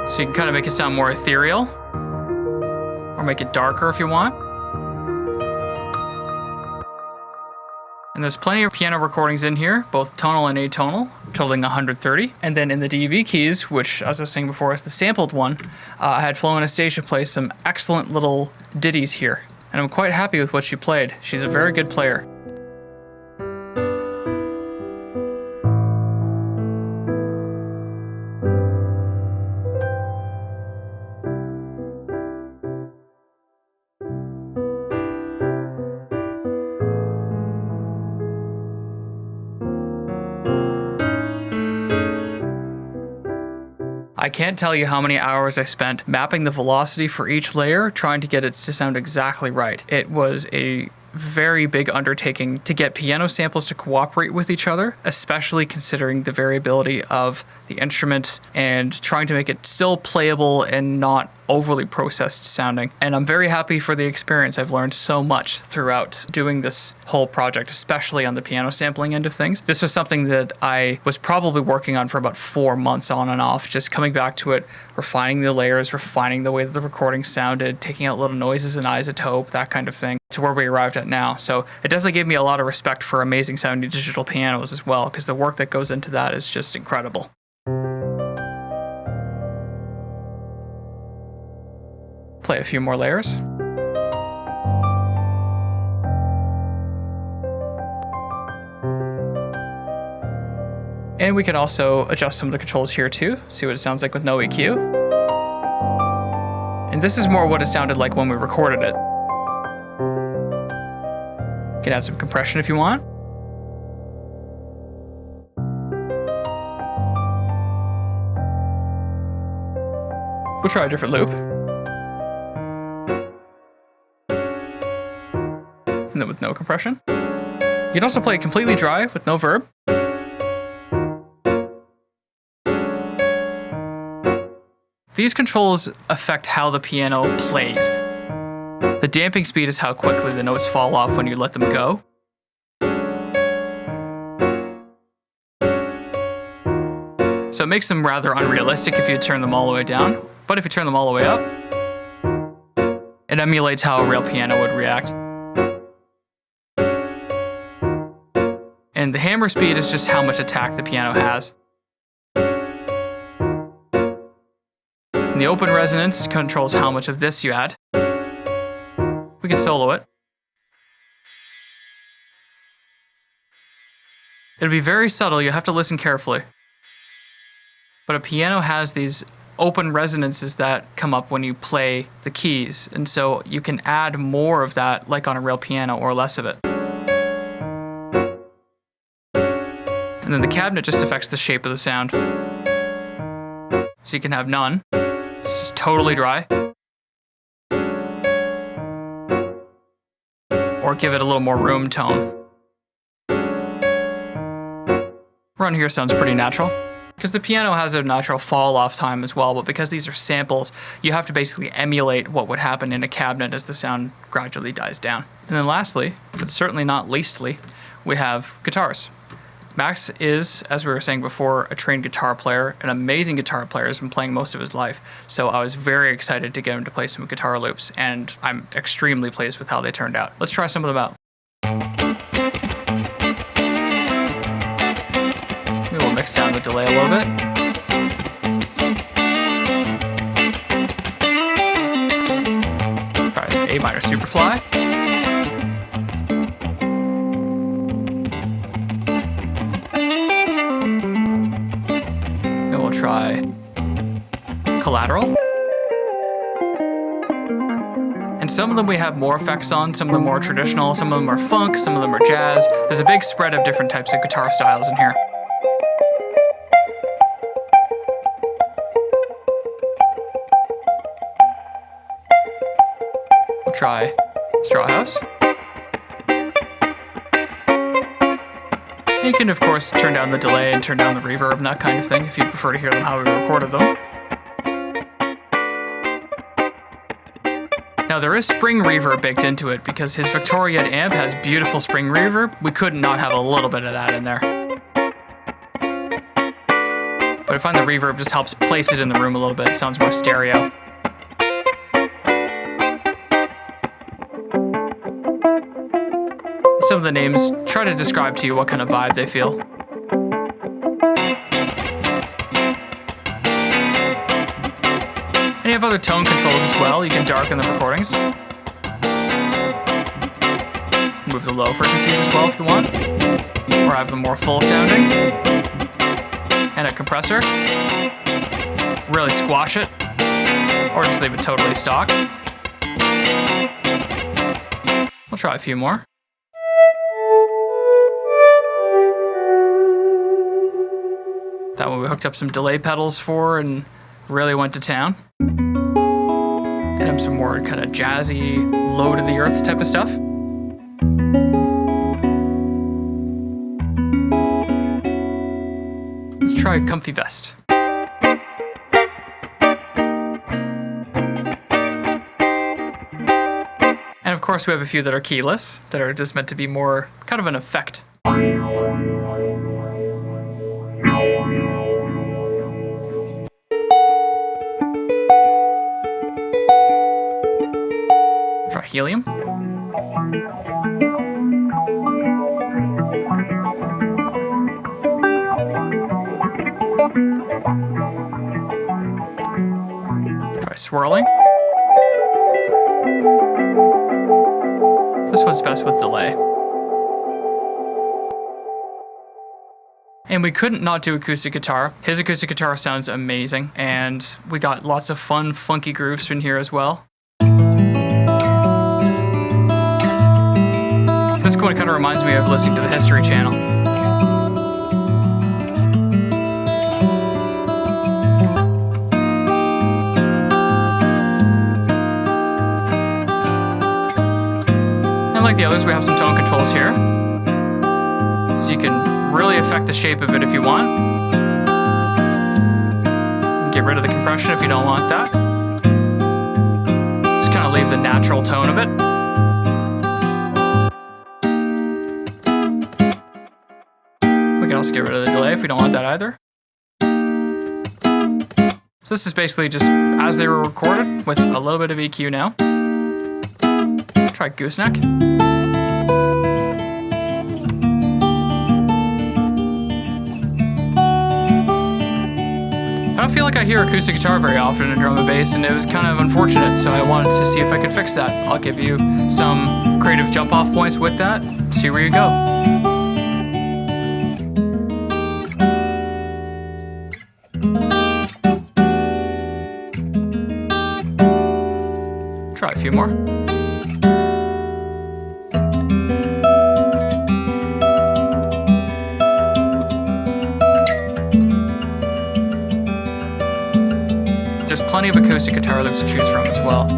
So you can kind of make it sound more ethereal or make it darker if you want. And there's plenty of piano recordings in here, both tonal and atonal, totaling 130. And then in the DV keys, which, as I was saying before, is the sampled one, I had Flo Anastasia play some excellent little ditties here. And I'm quite happy with what she played. She's a very good player. I can't tell you how many hours I spent mapping the velocity for each layer, trying to get it to sound exactly right. It was a very big undertaking to get piano samples to cooperate with each other, especially considering the variability of the instrument and trying to make it still playable and not overly processed sounding. And I'm very happy for the experience. I've learned so much throughout doing this whole project, especially on the piano sampling end of things. This was something that I was probably working on for about 4 months on and off, just coming back to it, refining the layers, refining the way that the recording sounded, taking out little noises and isotope, that kind of thing, to where we arrived at now. So it definitely gave me a lot of respect for amazing sounding digital pianos as well, because the work that goes into that is just incredible. Play a few more layers. And we can also adjust some of the controls here too, see what it sounds like with no EQ. And this is more what it sounded like when we recorded it. You can add some compression if you want. We'll try a different loop. And then with no compression. You can also play it completely dry with no verb. These controls affect how the piano plays. The damping speed is how quickly the notes fall off when you let them go. So it makes them rather unrealistic if you turn them all the way down, but if you turn them all the way up, it emulates how a real piano would react. And the hammer speed is just how much attack the piano has. And the open resonance controls how much of this you add. We can solo it. It'll be very subtle, you have to listen carefully. But a piano has these open resonances that come up when you play the keys, and so you can add more of that like on a real piano or less of it. And then the cabinet just affects the shape of the sound. So you can have none. It's just totally dry. Or give it a little more room tone. Run here sounds pretty natural. Because the piano has a natural fall off time as well, but because these are samples, you have to basically emulate what would happen in a cabinet as the sound gradually dies down. And then lastly, but certainly not leastly, we have guitars. Max is, as we were saying before, a trained guitar player, an amazing guitar player, has been playing most of his life. So I was very excited to get him to play some guitar loops, and I'm extremely pleased with how they turned out. Let's try some of them out. Maybe we'll mix down the delay a little bit. Try A minor superfly. Then we'll try collateral. And some of them we have more effects on, some of them more traditional, some of them are funk, some of them are jazz. There's a big spread of different types of guitar styles in here. We'll try Straw House. And you can, of course, turn down the delay and turn down the reverb and that kind of thing if you prefer to hear them how we recorded them. Now there is spring reverb baked into it because his Victoriad amp has beautiful spring reverb. We could not have a little bit of that in there. But I find the reverb just helps place it in the room a little bit. It sounds more stereo. Some of the names try to describe to you what kind of vibe they feel. And you have other tone controls as well. You can darken the recordings. Move the low frequencies as well if you want. Or have them more full sounding. And a compressor. Really squash it. Or just leave it totally stock. We'll try a few more. That one we hooked up some delay pedals for and really went to town. And some more kind of jazzy, low to the earth type of stuff. Let's try Comfy Vest. And of course we have a few that are keyless, that are just meant to be more kind of an effect. Try Helium. Try Swirling. This one's best with delay. And we couldn't not do acoustic guitar. His acoustic guitar sounds amazing, and we got lots of fun, funky grooves in here as well. This one kind of reminds me of listening to the History Channel. And like the others, we have some tone controls here. So you can really affect the shape of it if you want. Get get rid of the compression if you don't want that. Just kind of leave the natural tone of it. We can also get rid of the delay if we don't want that either. So this is basically just as they were recorded with a little bit of EQ now. Try gooseneck. I don't feel like I hear acoustic guitar very often in drum and bass, and it was kind of unfortunate, so I wanted to see if I could fix that. I'll give you some creative jump-off points with that, see where you go. Try a few more. There's plenty of acoustic guitar loops to choose from as well.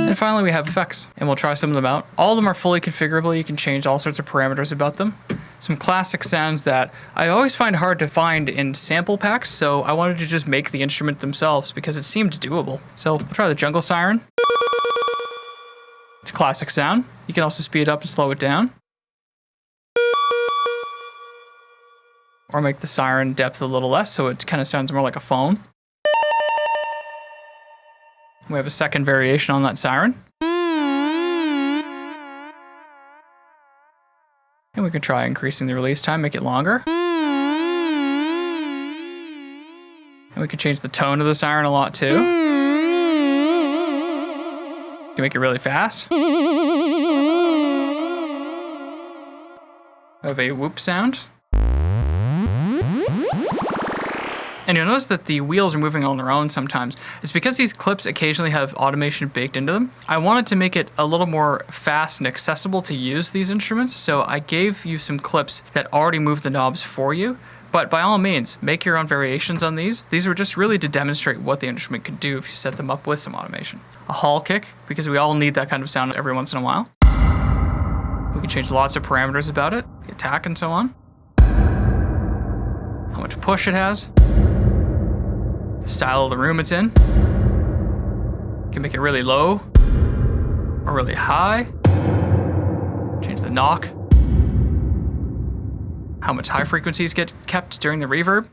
And finally we have effects, and we'll try some of them out. All of them are fully configurable. You can change all sorts of parameters about them. Some classic sounds that I always find hard to find in sample packs, so I wanted to just make the instrument themselves because it seemed doable. So we'll try the jungle siren. It's a classic sound. You can also speed it up and slow it down. Or make the siren depth a little less so it kind of sounds more like a phone. We have a second variation on that siren. And we can try increasing the release time, make it longer. And we can change the tone of the siren a lot too. You can make it really fast. We have a whoop sound. And you'll notice that the wheels are moving on their own sometimes. It's because these clips occasionally have automation baked into them. I wanted to make it a little more fast and accessible to use these instruments, so I gave you some clips that already move the knobs for you. But by all means, make your own variations on these. These were just really to demonstrate what the instrument could do if you set them up with some automation. A hall kick, because we all need that kind of sound every once in a while. We can change lots of parameters about it, the attack and so on. How much push it has. The style of the room it's in. You can make it really low or really high. Change the knock. How much high frequencies get kept during the reverb.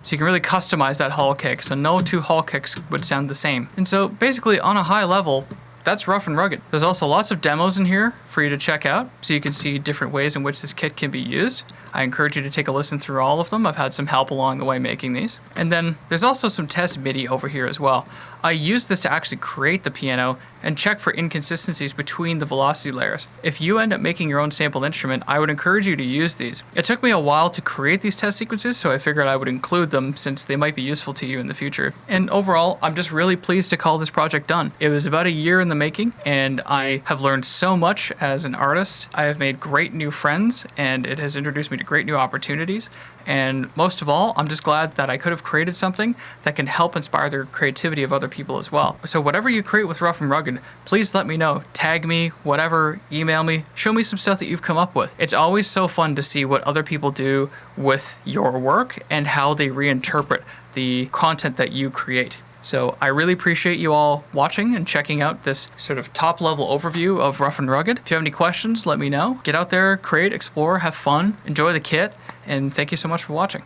So you can really customize that hall kick, so no two hall kicks would sound the same. And so basically on a high level, that's Ruff and Rugged. There's also lots of demos in here for you to check out, so you can see different ways in which this kit can be used. I encourage you to take a listen through all of them. I've had some help along the way making these. And then there's also some test MIDI over here as well. I used this to actually create the piano and check for inconsistencies between the velocity layers. If you end up making your own sampled instrument, I would encourage you to use these. It took me a while to create these test sequences, so I figured I would include them since they might be useful to you in the future. And overall, I'm just really pleased to call this project done. It was about a year in the making, and I have learned so much as an artist. I have made great new friends, and it has introduced me to great new opportunities. And most of all, I'm just glad that I could have created something that can help inspire the creativity of other people as well. So whatever you create with Ruff and Rugged, please let me know. Tag me, whatever, email me, show me some stuff that you've come up with. It's always so fun to see what other people do with your work and how they reinterpret the content that you create. So I really appreciate you all watching and checking out this sort of top-level overview of Ruff and Rugged. If you have any questions, let me know. Get out there, create, explore, have fun, enjoy the kit, and thank you so much for watching.